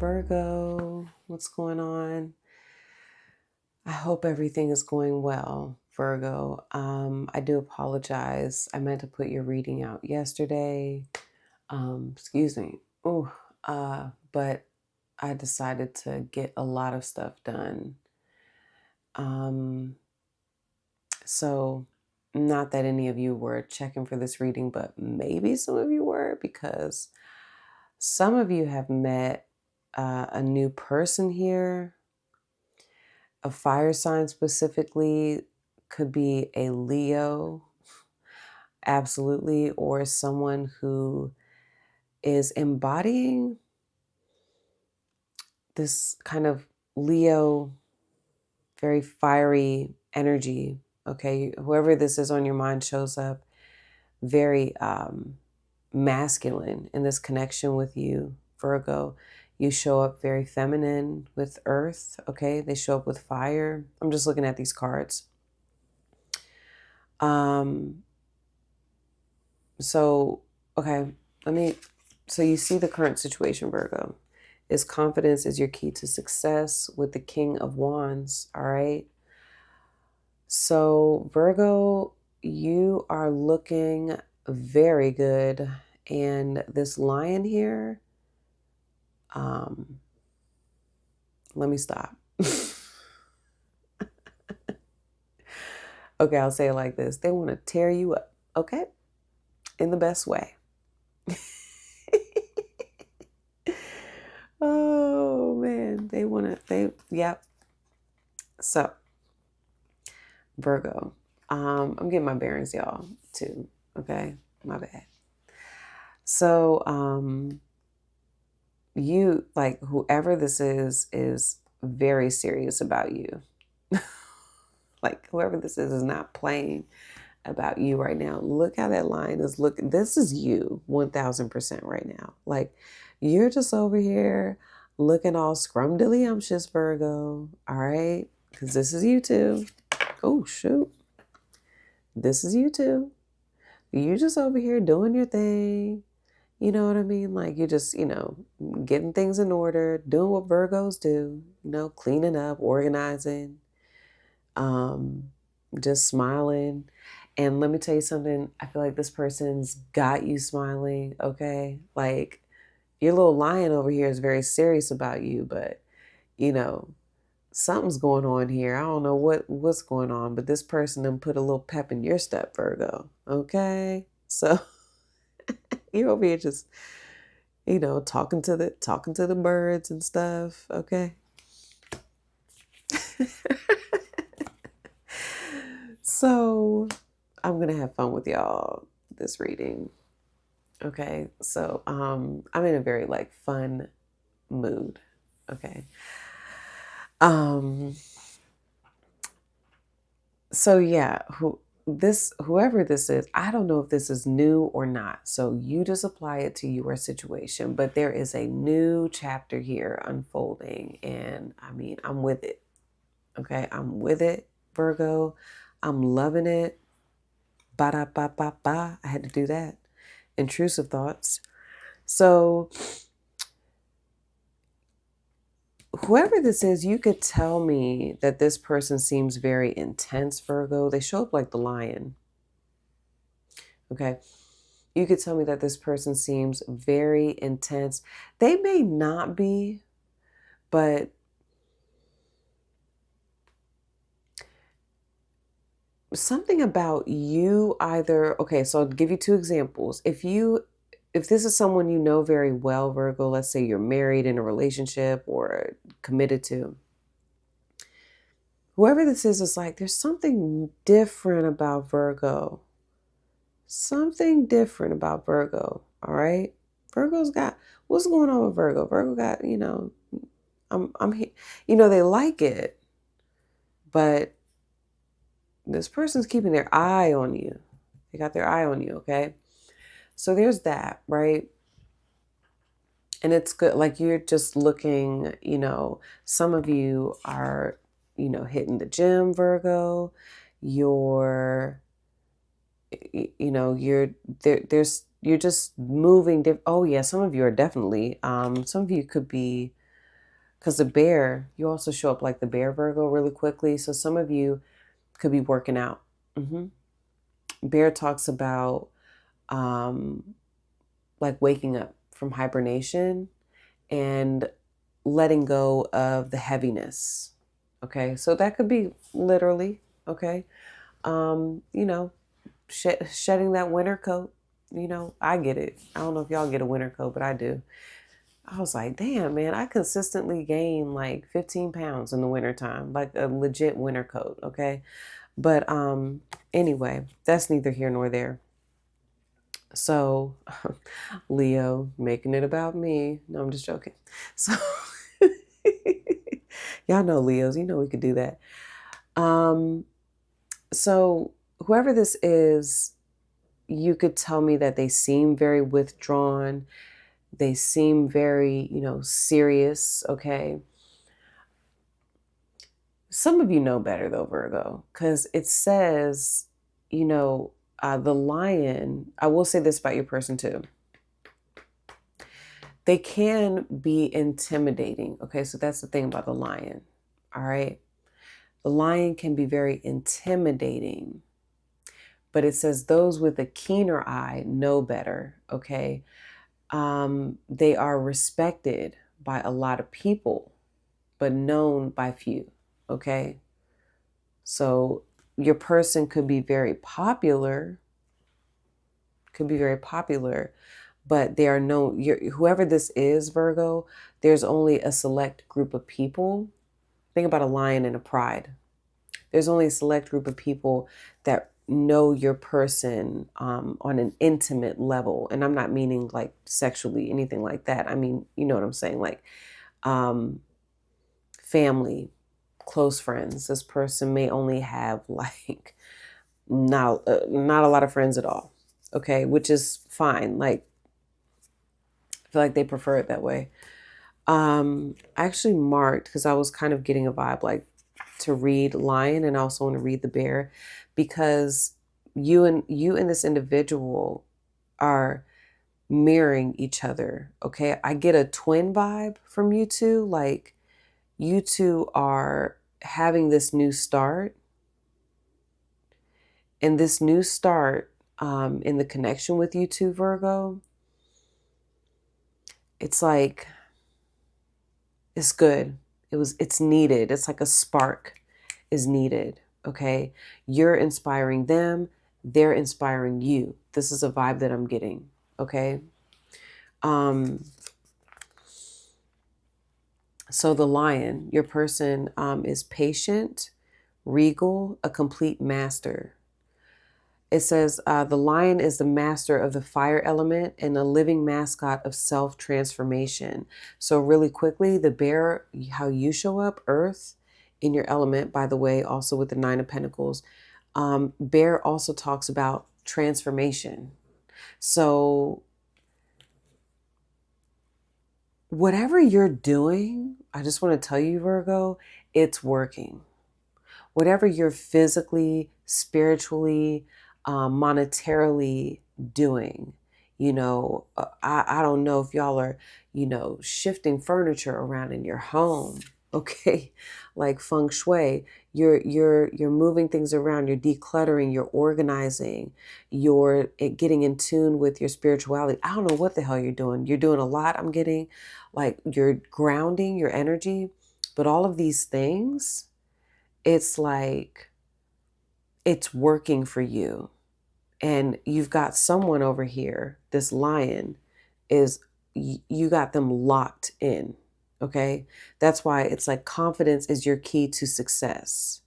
Virgo, what's going on? I hope everything is going well, Virgo. I do apologize. I meant to put your reading out yesterday. Excuse me. Oh, but I decided to get a lot of stuff done. So not that any of you were checking for this reading, but maybe some of you were, because some of you have met a new person here. A fire sign specifically, could be a Leo, absolutely, or someone who is embodying this kind of Leo, very fiery energy. Okay, whoever this is on your mind shows up very masculine in this connection with you, Virgo. You show up very feminine with earth, okay? They show up with fire. I'm just looking at these cards. So, okay, so you see the current situation, Virgo. Is confidence is your key to success with the King of Wands, all right? So, Virgo, you are looking very good. And this lion here, let me stop. Okay, I'll say it like this. They want to tear you up, okay? In the best way. Oh, man. Yep. So, Virgo, I'm getting my bearings, y'all, too. Okay? My bad. So, you, like, whoever this is very serious about you. Like, whoever this is not playing about you right now. Look how that line is looking. This is you 1000% right now. Like, you're just over here looking all scrumdiddlyumptious, Virgo. All right? Because this is you too. Oh, shoot. This is you too. You just over here doing your thing. You know what I mean? Like, you're just, getting things in order, doing what Virgos do, cleaning up, organizing, just smiling. And let me tell you something. I feel like this person's got you smiling, okay? Like, your little lion over here is very serious about you, but, something's going on here. I don't know what's going on, but this person done put a little pep in your step, Virgo, okay? So you're over here just, talking to the birds and stuff, okay? So I'm gonna have fun with y'all this reading. Okay, so I'm in a very fun mood. Okay. So yeah, whoever this is, I don't know if this is new or not. So you just apply it to your situation, but there is a new chapter here unfolding, and I'm with it. Okay, I'm with it, Virgo. I'm loving it. Ba-da-ba-ba-ba. I had to do that. Intrusive thoughts. So whoever this is, you could tell me that this person seems very intense, Virgo. They show up like the lion. Okay. You could tell me that this person seems very intense. They may not be, but something about you either, okay, so I'll give you two examples. If this is someone you know very well, Virgo, let's say you're married in a relationship or committed to, whoever this is like, there's something different about Virgo. Something different about Virgo, all right? Virgo's got, what's going on with Virgo? Virgo got, they like it, but this person's keeping their eye on you. They got their eye on you, okay? So there's that, right? And it's good. Like, you're just looking, some of you are, hitting the gym, Virgo. You're you're just moving. Oh yeah, some of you are definitely. Some of you could be Because the bear, you also show up like the bear, Virgo, really quickly. So some of you could be working out. Bear talks about like waking up from hibernation and letting go of the heaviness. Okay, so that could be literally, okay. You know, shedding that winter coat. You know, I get it. I don't know if y'all get a winter coat, but I do. I was like, damn, man, I consistently gain like 15 pounds in the wintertime, like a legit winter coat, okay? But anyway, that's neither here nor there. So, Leo, making it about me. No, I'm just joking. So, y'all know Leos, you know we could do that. So, whoever this is, you could tell me that they seem very withdrawn. They seem very, serious, okay? Some of you know better though, Virgo, because it says, the lion, I will say this about your person too. They can be intimidating. Okay, so that's the thing about the lion. All right. The lion can be very intimidating, but it says those with a keener eye know better. Okay. They are respected by a lot of people, but known by few. Okay. So your person could be very popular, but they are known. Whoever this is, Virgo, there's only a select group of people. Think about a lion and a pride. There's only a select group of people that know your person on an intimate level. And I'm not meaning like sexually, anything like that. I mean, you know what I'm saying? Like family, close friends. This person may only have like not a lot of friends at all. Okay, which is fine. Like, I feel like they prefer it that way. I actually marked because I was kind of getting a vibe like to read lion and I also want to read the bear because you and this individual are mirroring each other. Okay, I get a twin vibe from you two. Like you two are having this new start, and this new start in the connection with you two, Virgo. It's like it's good. It's needed. It's like a spark is needed. Okay. You're inspiring them. They're inspiring you. This is a vibe that I'm getting. Okay. So the lion, your person is patient, regal, a complete master. It says the lion is the master of the fire element and a living mascot of self-transformation. So really quickly, the bear, how you show up, earth, in your element, by the way, also with the Nine of Pentacles, bear also talks about transformation. So whatever you're doing, I just want to tell you, Virgo, it's working. Whatever you're physically, spiritually, monetarily doing, I don't know if y'all are, shifting furniture around in your home. Okay. Like feng shui, you're moving things around, you're decluttering, you're organizing, you're getting in tune with your spirituality. I don't know what the hell you're doing. You're doing a lot. I'm getting like you're grounding your energy, but all of these things, it's like it's working for you. And you've got someone over here, this lion is, you got them locked in. Okay. That's why it's like confidence is your key to success.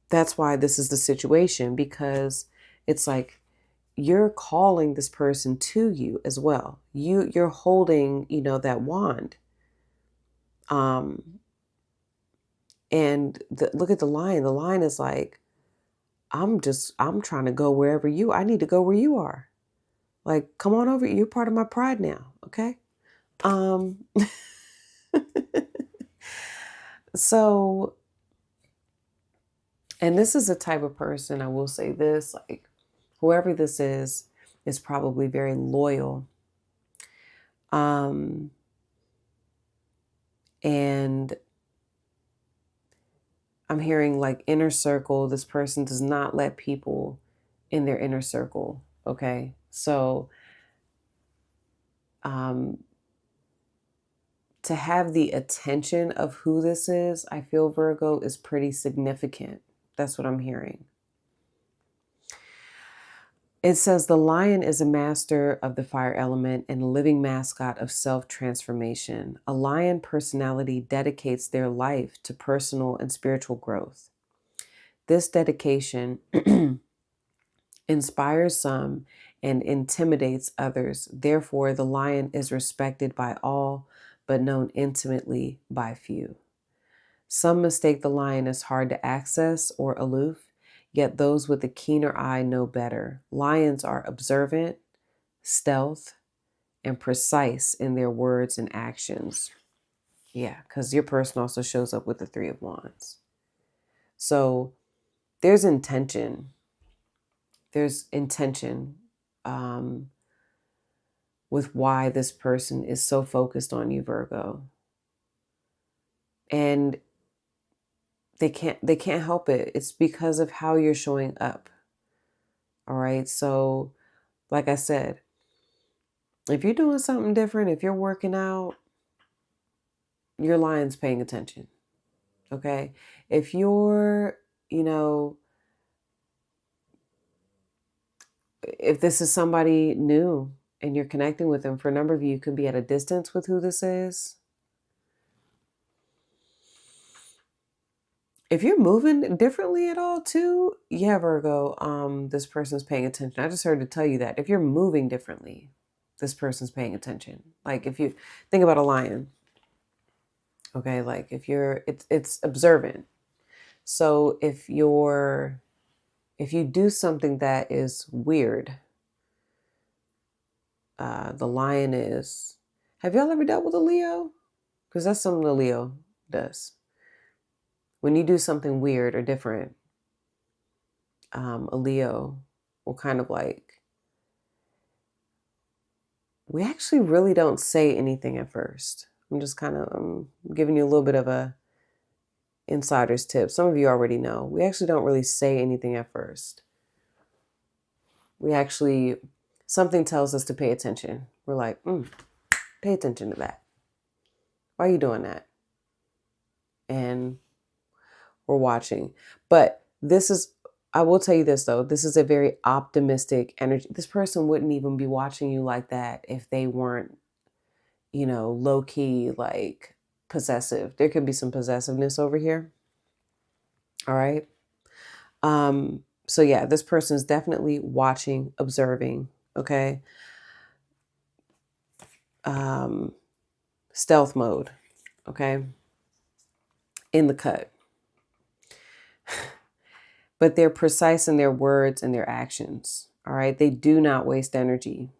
That's why this is the situation, because it's like you're calling this person to you as well. You're holding, that wand. And look at the lion. The lion is like, I'm trying to go wherever I need to go where you are. Like, come on over. You're part of my pride now. Okay. So, and this is the type of person, I will say this, like whoever this is probably very loyal. And I'm hearing like inner circle. This person does not let people in their inner circle. Okay. So, to have the attention of who this is, I feel Virgo is pretty significant. That's what I'm hearing. It says the lion is a master of the fire element and a living mascot of self-transformation. A lion personality dedicates their life to personal and spiritual growth. This dedication inspires some and intimidates others. Therefore, the lion is respected by all, but known intimately by few. Some mistake the lion as hard to access or aloof, yet those with a keener eye know better. Lions are observant, stealth, and precise in their words and actions. Yeah, because your person also shows up with the Three of Wands. So there's intention. There's intention with why this person is so focused on you, Virgo. And they can't help it. It's because of how you're showing up. All right. So, like I said, if you're doing something different, if you're working out, your lion's paying attention. Okay. If you're, if this is somebody new and you're connecting with them, for a number of you, you could be at a distance with who this is. If you're moving differently at all too, yeah, Virgo, this person's paying attention. I just heard to tell you that. If you're moving differently, this person's paying attention. Like if you think about a lion, okay, like if it's observant. So if you do something that is weird, the lion is, have y'all ever dealt with a Leo? Because that's something a Leo does. When you do something weird or different, a Leo will kind of like, we actually really don't say anything at first. I'm giving you a little bit of a insider's tip. Some of you already know. We actually don't really say anything at first. Something tells us to pay attention. We're like, pay attention to that. Why are you doing that? And we're watching. But I will tell you this though, this is a very optimistic energy. This person wouldn't even be watching you like that if they weren't, low key, like possessive. There could be some possessiveness over here. All right. So yeah, this person is definitely watching, observing. Okay. Stealth mode. Okay. In the cut. But they're precise in their words and their actions. All right. They do not waste energy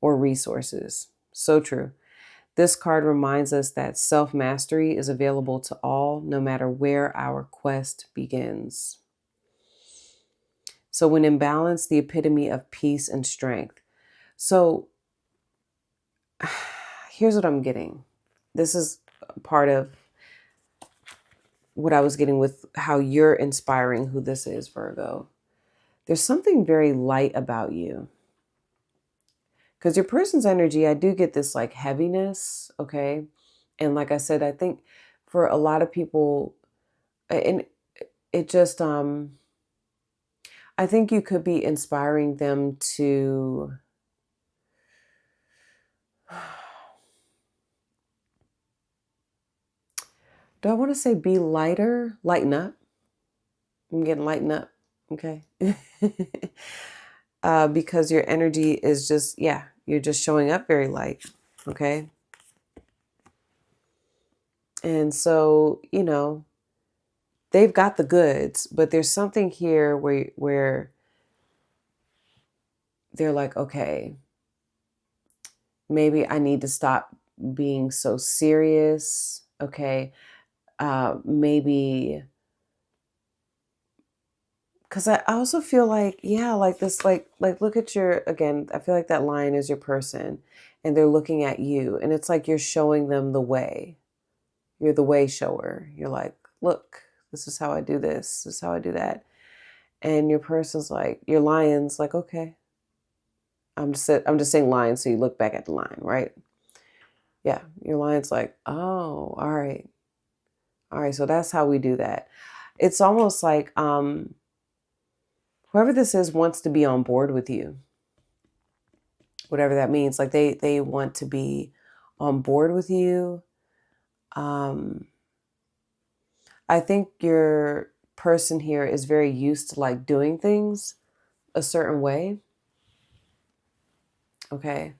or resources. So true. This card reminds us that self-mastery is available to all, no matter where our quest begins. So when in balance, the epitome of peace and strength. So here's what I'm getting. This is part of what I was getting with how you're inspiring who this is, Virgo. There's something very light about you. Because your person's energy, I do get this like heaviness, okay? And like I said, I think for a lot of people, and it just, I think you could be inspiring them to, do I want to say be lighter, lighten up? I'm getting lighten up, okay? Because your energy is just, you're just showing up very light, okay? And so, they've got the goods, but there's something here where they're like, okay, maybe I need to stop being so serious, okay? Maybe, because I also feel like, like this, like look at again, I feel like that lion is your person and they're looking at you and it's like you're showing them the way. You're the way shower. You're like, look, this is how I do this. This is how I do that. And your person's like, your lion's like, okay. I'm just saying lion, so you look back at the lion, right? Yeah, your lion's like, oh, all right. All right, so that's how we do that. It's almost like whoever this is wants to be on board with you. Whatever that means. Like they want to be on board with you. I think your person here is very used to like doing things a certain way. Okay.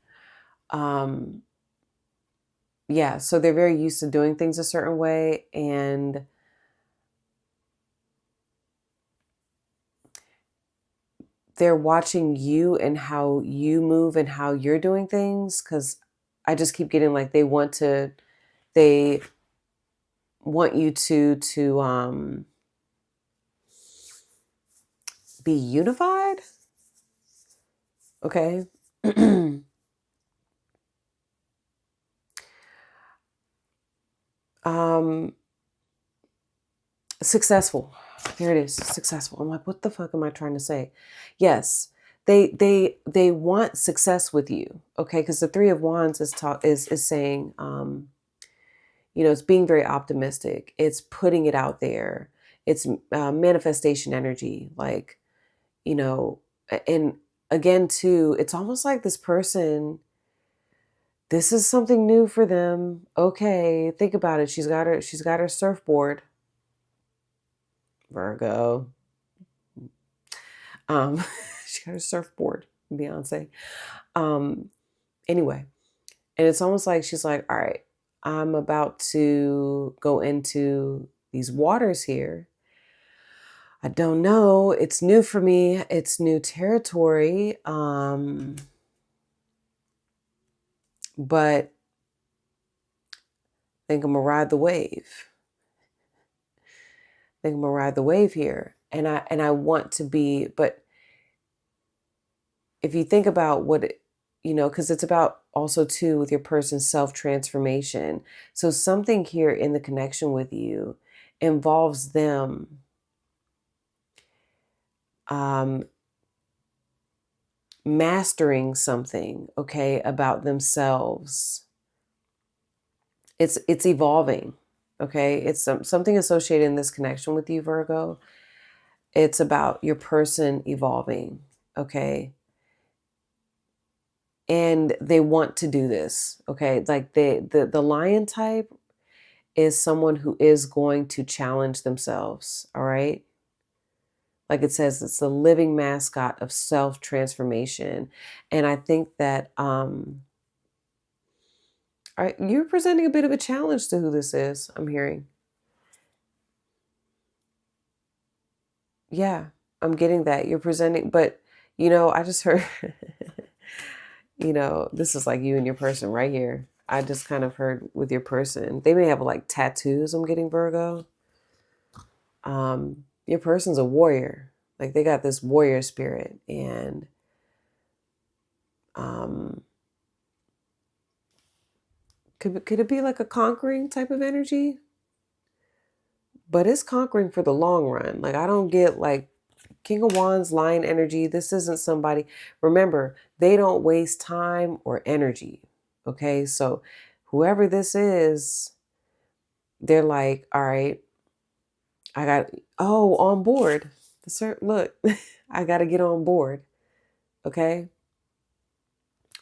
Yeah, so they're very used to doing things a certain way, and they're watching you and how you move and how you're doing things, because I just keep getting like they want you to be unified. Okay. Successful. There it is. Successful. I'm like, what the fuck am I trying to say? Yes. They want success with you. Okay. Because the Three of Wands is saying, it's being very optimistic. It's putting it out there. It's manifestation energy. Like, and again, too, it's almost like this person, this is something new for them. Okay. Think about it. She's got her surfboard. Virgo. She got her surfboard, Beyonce. Anyway, and it's almost like she's like, all right, I'm about to go into these waters here. I don't know. It's new for me. It's new territory. But I think I'm gonna ride the wave. I think I'm gonna ride the wave here. And I want to be, but if you think about because it's about also too with your person's self-transformation. So something here in the connection with you involves them mastering something, okay, about themselves. It's evolving, okay? It's something associated in this connection with you, Virgo. It's about your person evolving, okay? And they want to do this, okay? Like the lion type is someone who is going to challenge themselves, all right? Like it says, it's the living mascot of self-transformation. And I think that you're presenting a bit of a challenge to who this is, I'm hearing. Yeah, I'm getting that. You're presenting, but I just heard, this is like you and your person right here. I just kind of heard with your person. They may have like tattoos, I'm getting, Virgo. Your person's a warrior. Like they got this warrior spirit, and could it be like a conquering type of energy? But it's conquering for the long run. Like I don't get like King of Wands, Lion energy. This isn't somebody. Remember, they don't waste time or energy. Okay, so whoever this is, they're like, all right, on board. Look, I got to get on board. Okay.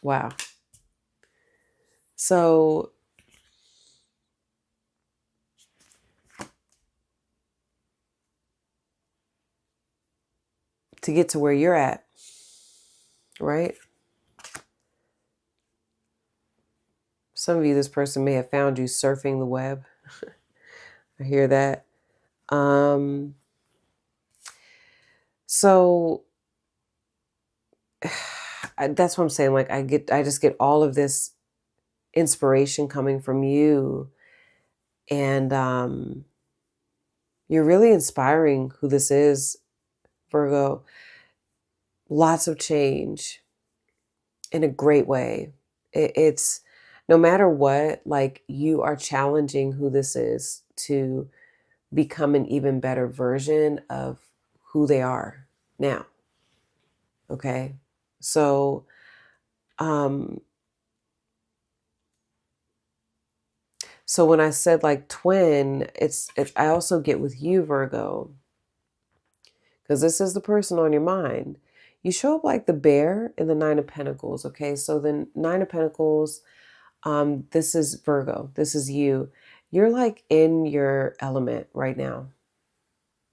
Wow. So to get to where you're at, right? Some of you, this person may have found you surfing the web. I hear that. So that's what I'm saying. Like I just get all of this inspiration coming from you, and you're really inspiring who this is, Virgo. Lots of change in a great way. It's no matter what, like you are challenging who this is to become an even better version of who they are now. Okay. So, um, so when I said like twin, I also get with you, Virgo, because this is the person on your mind. You show up like the bear in the Nine of Pentacles. Okay. So the Nine of Pentacles, this is Virgo. This is you. You're like in your element right now.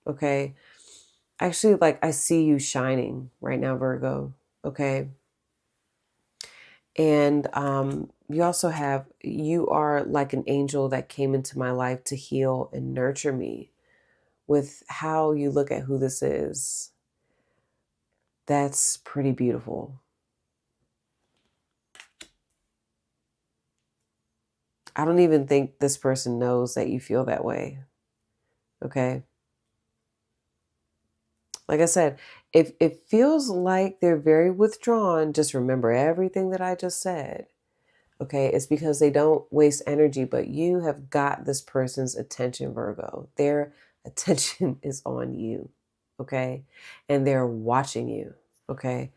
Okay. Actually, like I see you shining right now, Virgo. Okay. And you also you are like an angel that came into my life to heal and nurture me. With how you look at who this is, that's pretty beautiful. I don't even think this person knows that you feel that way. Okay. Like I said, if it feels like they're very withdrawn, just remember everything that I just said. Okay. It's because they don't waste energy, but you have got this person's attention, Virgo. Their attention is on you. Okay. And they're watching you. Okay.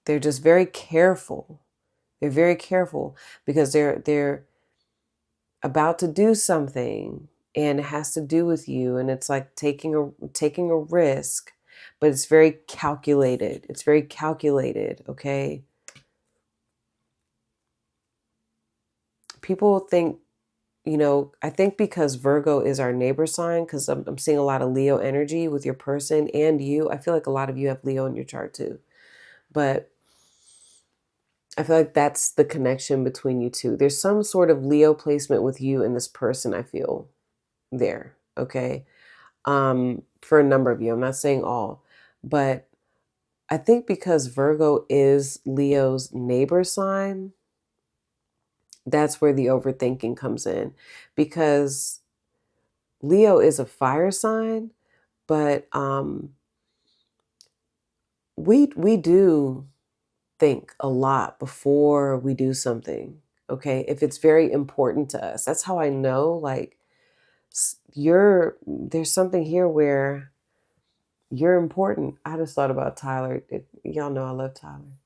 They're just very careful. They're very careful because they're about to do something and it has to do with you, and it's like taking a risk, but it's very calculated. It's very calculated, okay? People think, I think because Virgo is our neighbor sign, because I'm seeing a lot of Leo energy with your person and you. I feel like a lot of you have Leo in your chart too. But I feel like that's the connection between you two. There's some sort of Leo placement with you and this person, I feel there, okay? For a number of you. I'm not saying all, but I think because Virgo is Leo's neighbor sign, that's where the overthinking comes in, because Leo is a fire sign, but we do think a lot before we do something. Okay, if it's very important to us, that's how I know. Like, there's something here where you're important. I just thought about Tyler. Y'all know I love Tyler.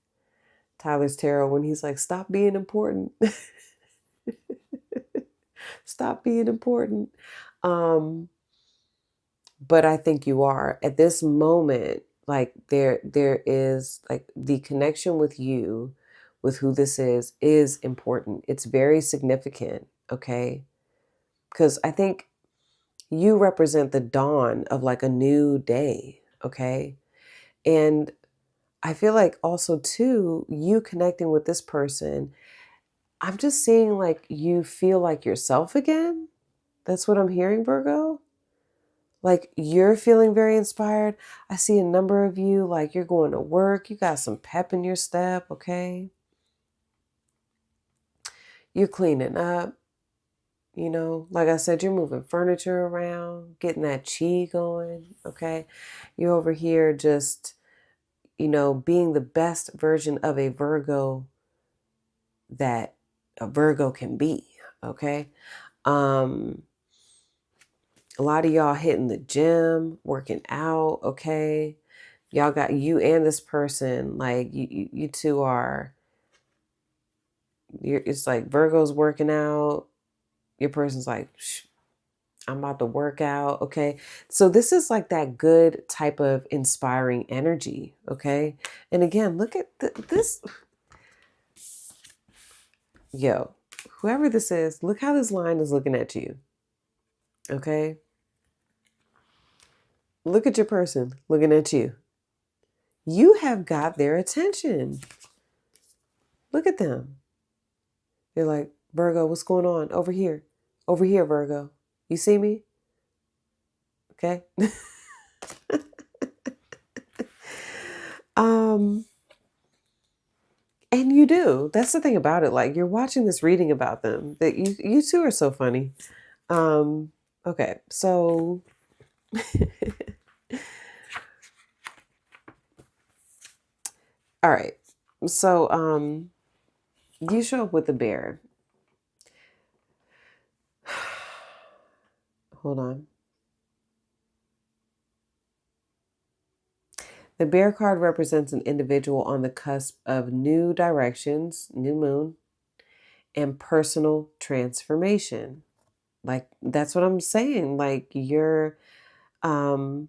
Tyler's tarot when he's like, "Stop being important." Stop being important. But I think you are at this moment. Like there is like the connection with you, with who this is important. It's very significant. Okay, because I think you represent the dawn of like a new day. Okay, and I feel like also too, you connecting with this person, I'm just seeing like you feel like yourself again. That's what I'm hearing, Virgo. Like you're feeling very inspired. I see a number of you, like you're going to work, you got some pep in your step, okay? You're cleaning up, like I said, you're moving furniture around, getting that chi going, okay? You're over here just, being the best version of a Virgo that a Virgo can be, okay? Um, a lot of y'all hitting the gym, working out, okay? Y'all got you and this person, like you two are, it's like Virgo's working out, your person's like, Shh, I'm about to work out, okay? So this is like that good type of inspiring energy, okay? And again, look at this, yo, whoever this is, look how this line is looking at you, okay? Look at your person looking at you. You have got their attention. Look at them. They're like, Virgo, what's going on? Over here. Over here, Virgo. You see me? Okay. um, and you do. That's the thing about it. Like you're watching this reading about them. That you two are so funny. Okay, so All right. So, you show up with the bear. Hold on. The bear card represents an individual on the cusp of new directions, new moon, and personal transformation. Like, that's what I'm saying. Like, you're going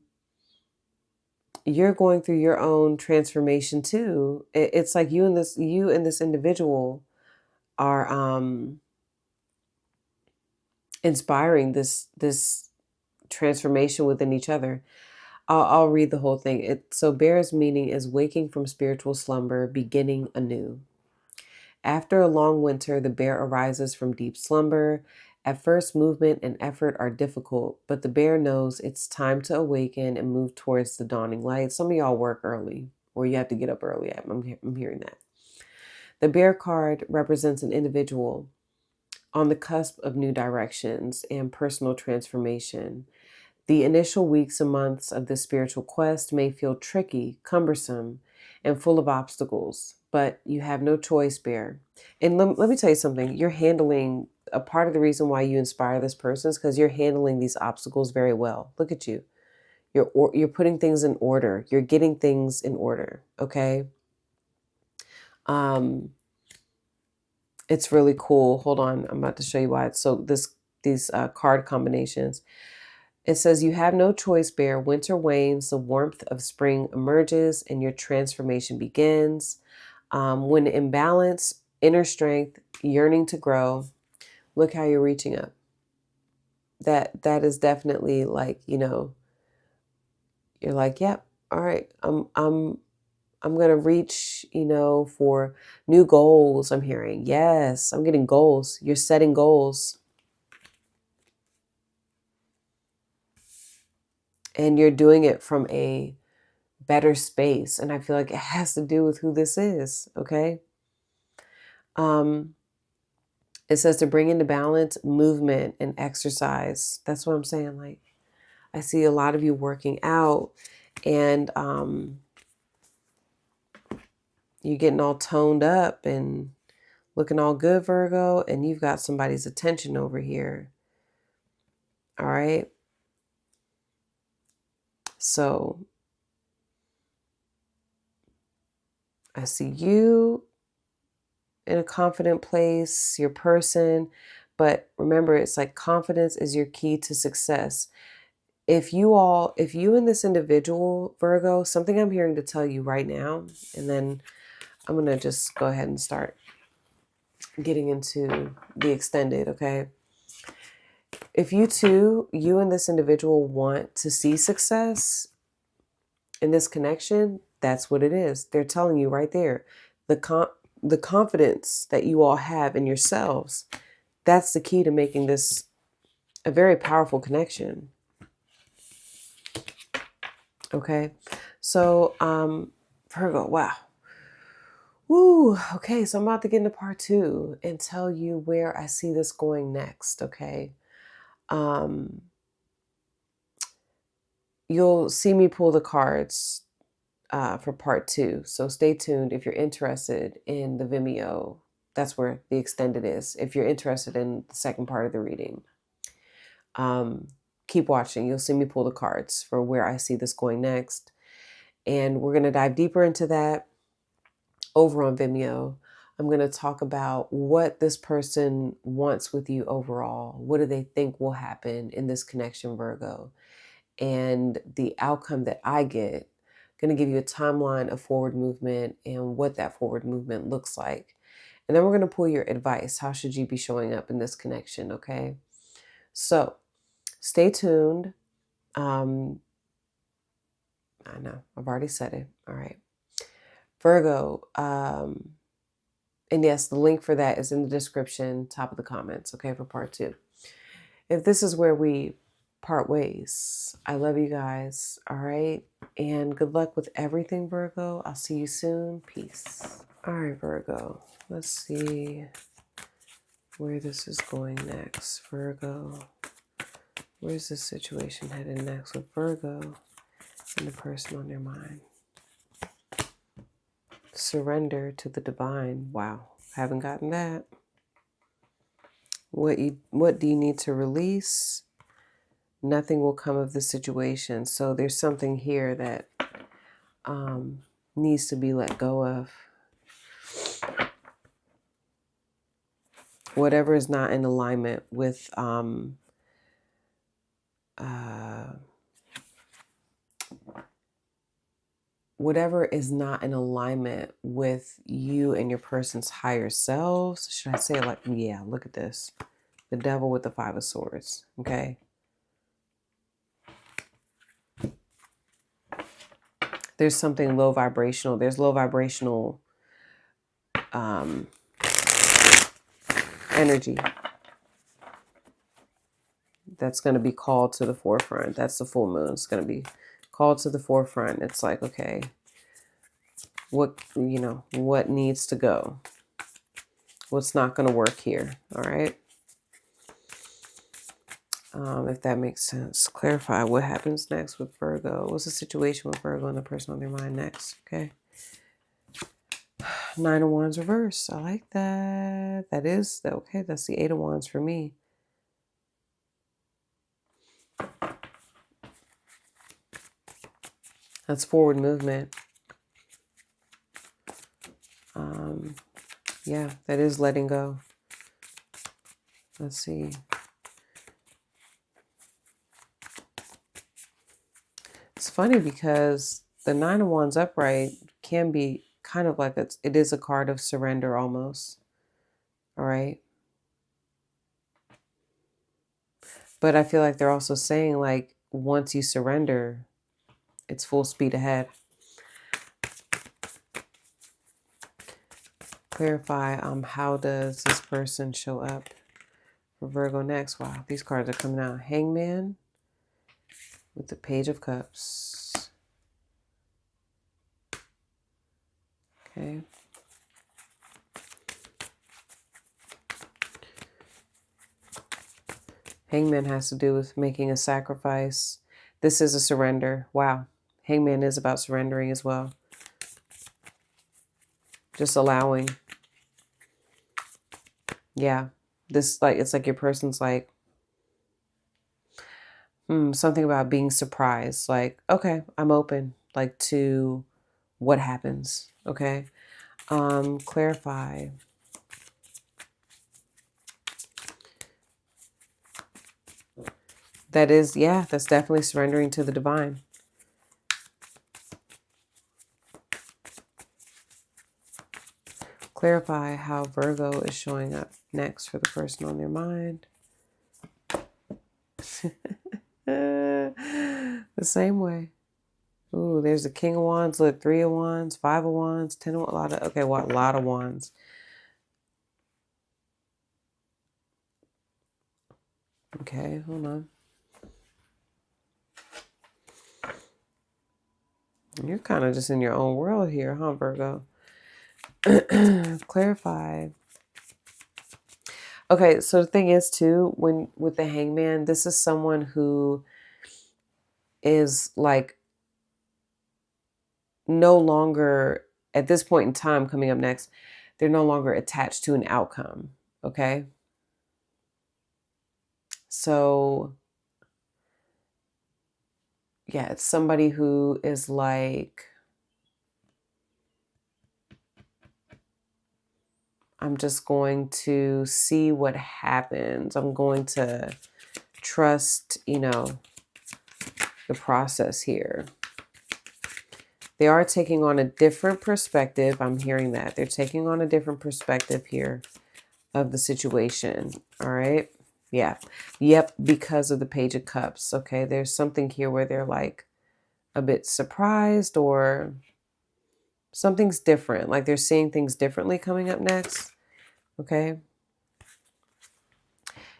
through your own transformation too. It's like you and this individual are inspiring this transformation within each other. I'll read the whole thing. So bear's meaning is waking from spiritual slumber, beginning anew. After a long winter, the bear arises from deep slumber. At first, movement and effort are difficult, but the bear knows it's time to awaken and move towards the dawning light. Some of y'all work early, or you have to get up early. I'm hearing that. The bear card represents an individual on the cusp of new directions and personal transformation. The initial weeks and months of this spiritual quest may feel tricky, cumbersome, and full of obstacles, but you have no choice, bear. And let me tell you something. You're handling a part of the reason why you inspire this person is because you're handling these obstacles very well. Look at you. You're putting things in order. You're getting things in order. Okay. It's really cool. Hold on. I'm about to show you why. So these card combinations. It says, you have no choice, bear. Winter wanes, the warmth of spring emerges, and your transformation begins. When in balance, inner strength, yearning to grow, look how you're reaching up. That is definitely like, you're like, yep, all right, I'm gonna reach, for new goals. I'm hearing, yes, I'm getting goals. You're setting goals. And you're doing it from a better space. And I feel like it has to do with who this is. Okay. It says to bring into balance movement and exercise. That's what I'm saying. Like, I see a lot of you working out and you're getting all toned up and looking all good, Virgo, and you've got somebody's attention over here. All right. So I see you in a confident place, your person, but remember, it's like confidence is your key to success. If you and this individual, Virgo, something I'm hearing to tell you right now, and then I'm going to just go ahead and start getting into the extended, okay? If you and this individual want to see success in this connection, that's what it is. They're telling you right there. The confidence that you all have in yourselves, that's the key to making this a very powerful connection. Okay? So, Virgo, wow. Woo, okay, so I'm about to get into part 2 and tell you where I see this going next, okay? You'll see me pull the cards for part 2, so stay tuned if you're interested in the Vimeo. That's where the extended is. If you're interested in the second part of the reading, keep watching. You'll see me pull the cards for where I see this going next. And we're going to dive deeper into that over on Vimeo. I'm going to talk about what this person wants with you overall. What do they think will happen in this connection, Virgo? And the outcome that I get, going to give you a timeline of forward movement and what that forward movement looks like. And then we're going to pull your advice. How should you be showing up in this connection? Okay. So stay tuned. I know I've already said it. All right. Virgo. And yes, the link for that is in the description, top of the comments. Okay. For part 2. If this is where we part ways, I love you guys. All right. And good luck with everything, Virgo. I'll see you soon. Peace. All right, Virgo. Let's see where this is going next. Virgo. Where's this situation headed next with Virgo and the person on their mind? Surrender to the divine. Wow, haven't gotten that. What do you need to release? Nothing will come of the situation. So there's something here that needs to be let go of. Whatever is not in alignment with whatever is not in alignment with you and your person's higher selves. Should I say it like, yeah, look at this. The devil with the 5 of swords. Okay. There's something low vibrational. There's low vibrational energy that's going to be called to the forefront. That's the full moon. It's going to be called to the forefront. It's like, okay, what needs to go? What's not going to work here? All right. If that makes sense. Clarify what happens next with Virgo. What's the situation with Virgo and the person on their mind next? Okay. 9 of Wands reverse. I like that. That is okay. That's the 8 of Wands for me. That's forward movement. Yeah, that is letting go. Let's see. It's funny because the 9 of Wands upright can be kind of like it is a card of surrender almost. All right. But I feel like they're also saying like once you surrender, it's full speed ahead. Clarify how does this person show up for Virgo next? Wow, these cards are coming out. Hangman with the Page of Cups. Okay. Hangman has to do with making a sacrifice. This is a surrender. Wow. Hangman is about surrendering as well. Just allowing. Yeah. This it's like your person's like something about being surprised. Like, okay, I'm open like to what happens. Okay. Clarify. That is, yeah, that's definitely surrendering to the divine. Clarify how Virgo is showing up next for the person on their mind. The same way. Ooh, there's the King of Wands. Look, 3 of Wands, 5 of Wands, 10 of Wands. A lot of Wands. Okay, hold on. You're kind of just in your own world here, huh, Virgo? Clarify. Okay, so the thing is too, with the Hangman, this is someone who is like no longer, at this point in time coming up next, they're no longer attached to an outcome. Okay. So yeah, it's somebody who is like, I'm just going to see what happens. I'm going to trust, the process here. They are taking on a different perspective. I'm hearing that. They're taking on a different perspective here of the situation. All right. Yeah. Yep. Because of the Page of Cups. Okay. There's something here where they're like a bit surprised or something's different. Like they're seeing things differently coming up next. Okay.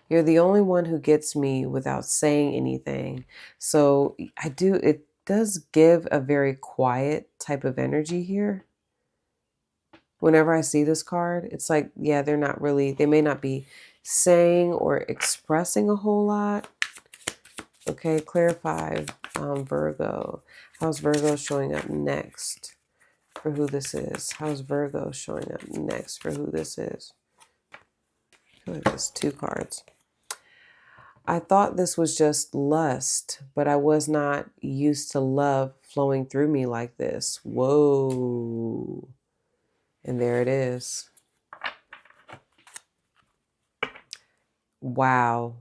You're the only one who gets me without saying anything. So it does give a very quiet type of energy here. Whenever I see this card, it's like, yeah, they may not be saying or expressing a whole lot. Okay, clarify, Virgo. How's Virgo showing up next for who this is? How's Virgo showing up next for who this is? I feel like there's 2 cards. I thought this was just lust, but I was not used to love flowing through me like this. Whoa. And there it is. Wow.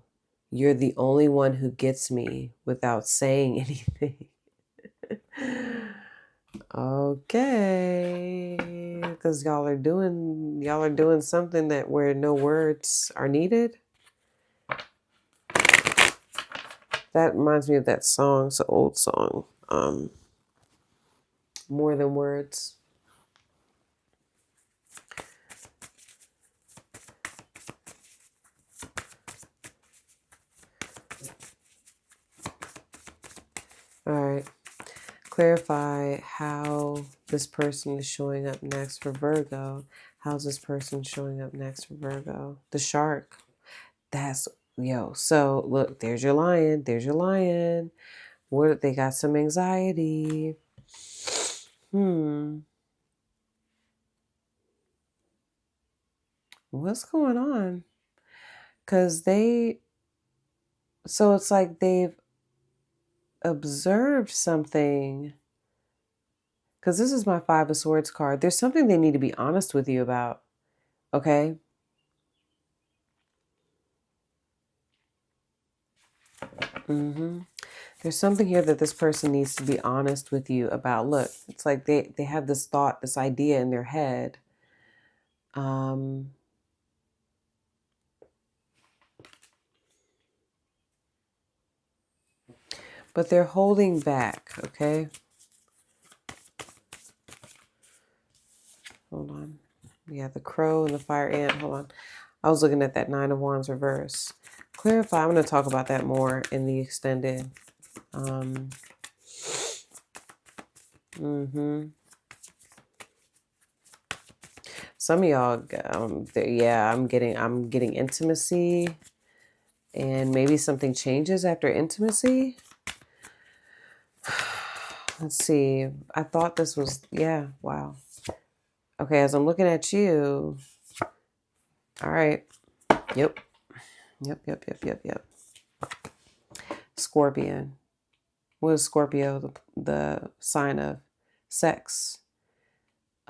You're the only one who gets me without saying anything. Okay. Because y'all are doing something that where no words are needed. That reminds me of that song. It's an old song. More Than Words. All right. Clarify how this person is showing up next for Virgo. How's this person showing up next for Virgo? The shark. That's, yo. So look, there's your lion. There's your lion. What, they got some anxiety. What's going on? Because so it's like they've observed something. Because this is my 5 of Swords card. There's something they need to be honest with you about. Okay? There's something here that this person needs to be honest with you about. Look, it's like they have this thought, this idea in their head. But they're holding back, okay? Hold on. Yeah, the crow and the fire ant. Hold on. I was looking at that 9 of Wands reverse. Clarify. I'm going to talk about that more in the extended. Some of y'all, yeah, I'm getting intimacy, and maybe something changes after intimacy. Let's see. I thought this was, yeah, wow. Okay, as I'm looking at you. All right. Yep. Scorpion. What is Scorpio? The sign of sex,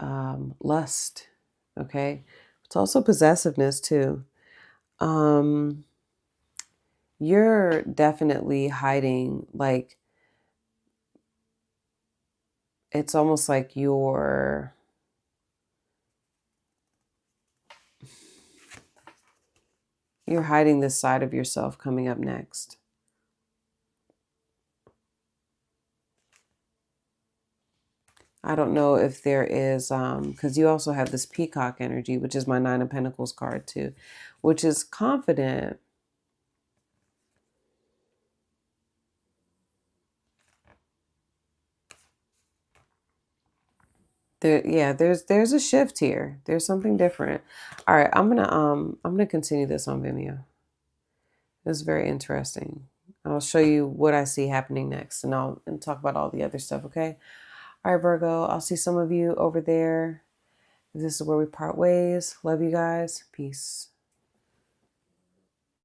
lust. Okay. It's also possessiveness too. You're definitely hiding, like, it's almost like you're hiding this side of yourself coming up next. I don't know if there is, because you also have this peacock energy, which is my 9 of Pentacles card too, which is confident. Yeah, there's a shift here. There's something different. All right, I'm gonna continue this on Vimeo. This is very interesting. I'll show you what I see happening next, and I'll talk about all the other stuff. Okay. All right, Virgo. I'll see some of you over there. This is where we part ways. Love you guys. Peace.